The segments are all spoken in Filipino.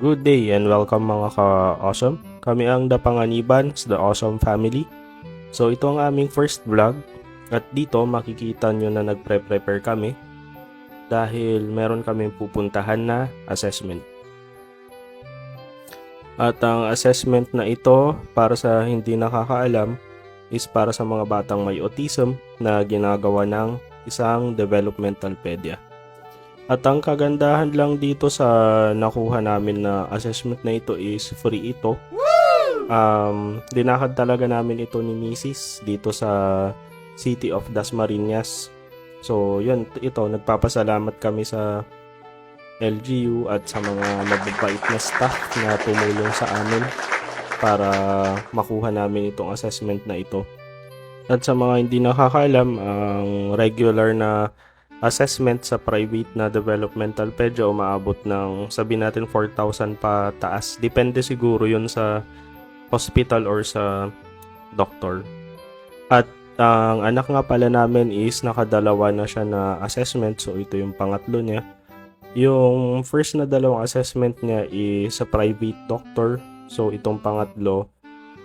Good day and welcome mga ka-awesome. Kami ang The Panganibans, The Awesome Family. So ito ang aming first vlog at dito makikita nyo na nagpre-prepare kami dahil meron kaming pupuntahan na assessment. At ang assessment na ito, para sa hindi nakakaalam, is para sa mga batang may autism na ginagawa ng isang developmental pedia. At ang kagandahan lang dito sa nakuha namin na assessment na ito is free ito. Dinakad talaga namin ito ni Mrs. dito sa City of Dasmariñas. So yun, ito, nagpapasalamat kami sa LGU at sa mga mababait na staff na tumulong sa amin para makuha namin itong assessment na ito. At sa mga hindi nakakaalam, ang regular na assessment sa private na developmental pedia umaabot ng sabihin natin 4,000 pa taas. Depende siguro yun sa hospital or sa doctor. At ang anak nga pala namin is nakadalawa na siya na assessment. So ito yung pangatlo niya. Yung first na dalawang assessment niya is sa private doctor. So itong pangatlo,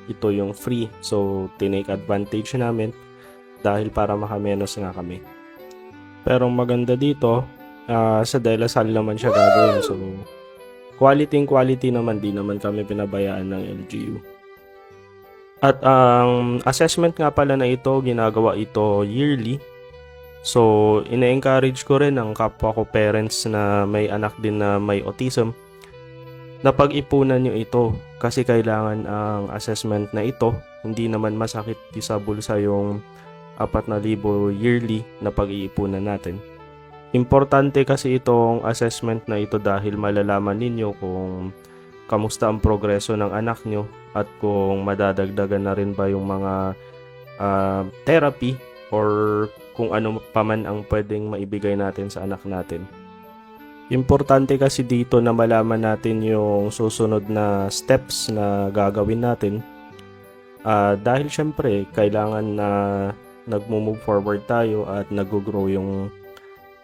ito yung free. So tinake advantage namin dahil para makamenos nga kami. Pero ang maganda dito, sa De La Salle naman siya gagawin. So, quality naman, di naman kami pinabayaan ng LGU. At ang assessment nga pala na ito, ginagawa ito yearly. So, ina-encourage ko rin ang kapwa ko parents na may anak din na may autism na pag-ipunan nyo ito. Kasi kailangan ang assessment na ito, hindi naman masakit sa bulsa yung 4,000 yearly na pag-iipunan natin. Importante kasi itong assessment na ito dahil malalaman ninyo kung kamusta ang progreso ng anak nyo at kung madadagdagan na rin ba yung mga therapy or kung ano pa man ang pwedeng maibigay natin sa anak natin. Importante kasi dito na malaman natin yung susunod na steps na gagawin natin dahil syempre kailangan na nagmo-move forward tayo at nag-grow yung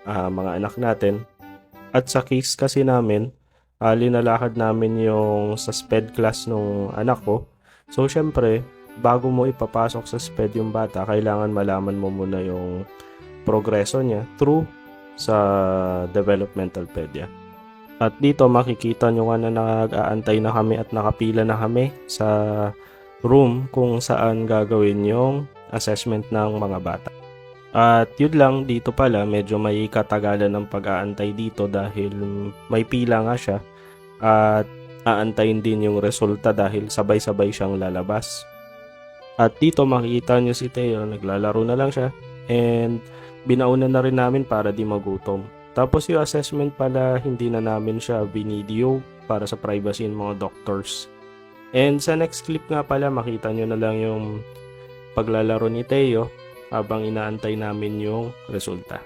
mga anak natin. At sa case kasi namin, linalakad namin yung sa SPED class nung anak ko. So syempre, bago mo ipapasok sa SPED yung bata, kailangan malaman mo muna yung progreso niya through sa developmental pedia. At dito makikita nyo nga na nag-aantay na kami at nakapila na kami sa room kung saan gagawin yung assessment ng mga bata. At yun lang, dito pala medyo may katagalan ng pag-aantay dito dahil may pila nga siya at aantayin din yung resulta dahil sabay-sabay siyang lalabas. At dito makikita nyo si Teo, naglalaro na lang siya and binaunan na rin namin para di magutom. Tapos yung assessment pala hindi na namin siya binideo para sa privacy ng mga doctors. And sa next clip nga pala makita nyo na lang yung paglalaro ni Teo habang inaantay namin yung resulta.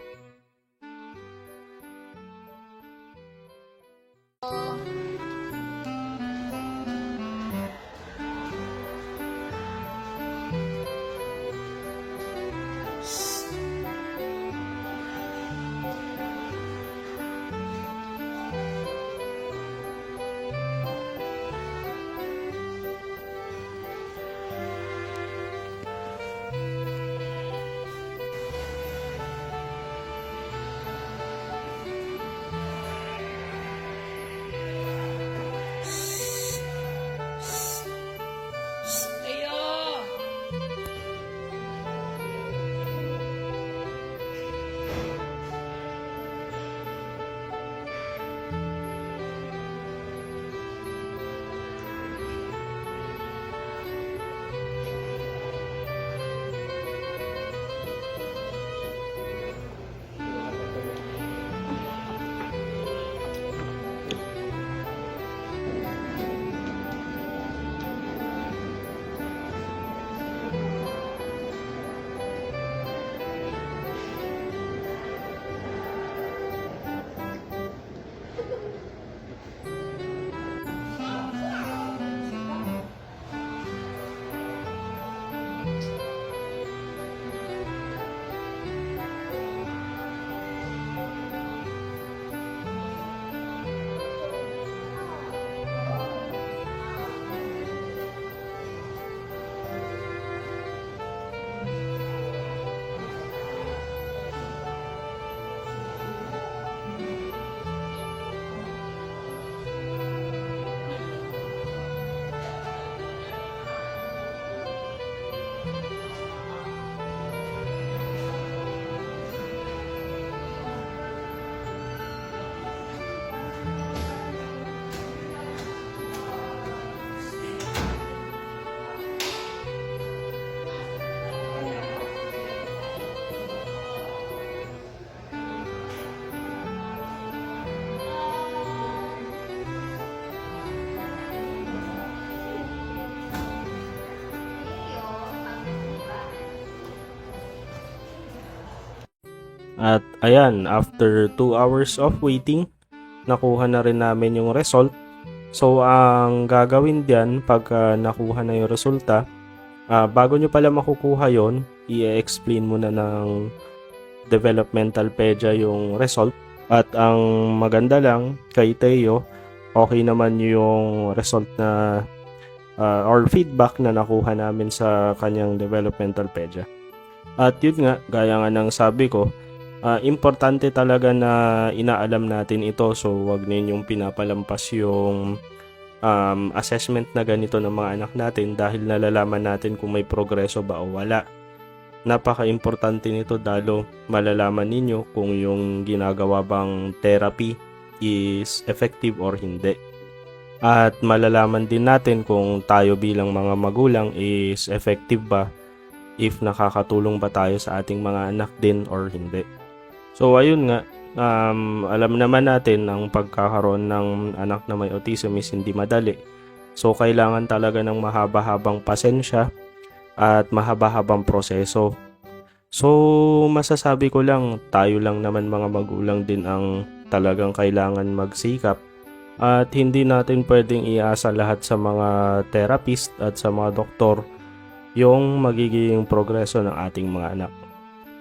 At ayan, after 2 hours of waiting, nakuha na rin namin yung result. So ang gagawin diyan pagka nakuha na yung resulta, bago nyo pala makukuha yon, i-explain muna ng developmentalpedia yung result. At ang maganda lang kay Teo, okay naman yung result na or feedback na nakuha namin sa kanyang developmentalpedia. At yun nga, gaya nga ng sabi ko, importante talaga na inaalam natin ito, so wag ninyong pinapalampas yung assessment na ganito ng mga anak natin dahil nalalaman natin kung may progreso ba o wala. Napaka-importante nito dahil malalaman ninyo kung yung ginagawa bang therapy is effective or hindi. At malalaman din natin kung tayo bilang mga magulang is effective ba, if nakakatulong ba tayo sa ating mga anak din or hindi. So ayun nga, alam naman natin ang pagkakaroon ng anak na may autism is hindi madali. So kailangan talaga ng mahaba-habang pasensya at mahaba-habang proseso. So masasabi ko lang, tayo lang naman mga magulang din ang talagang kailangan magsikap. At hindi natin pwedeng iasa lahat sa mga therapist at sa mga doktor yung magiging progreso ng ating mga anak.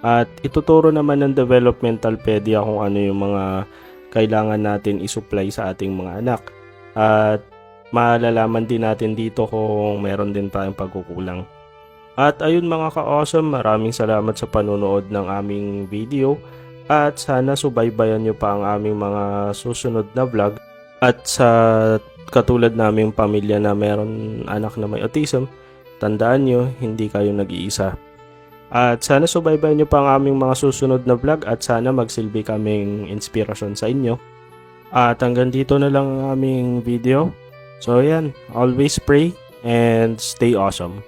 At ituturo naman ng developmentalpedia kung ano yung mga kailangan natin isupply sa ating mga anak. At malalaman din natin dito kung meron din tayong pagkukulang. At ayun mga ka-awesome, maraming salamat sa panonood ng aming video. At sana subaybayan nyo pa ang aming mga susunod na vlog. At sa katulad naming pamilya na meron anak na may autism, tandaan nyo, hindi kayo nag-iisa. At sana subaybayan nyo pa ang aming mga susunod na vlog at sana magsilbi kaming inspirasyon sa inyo. At hanggang dito na lang ang aming video. So yan, always pray and stay awesome.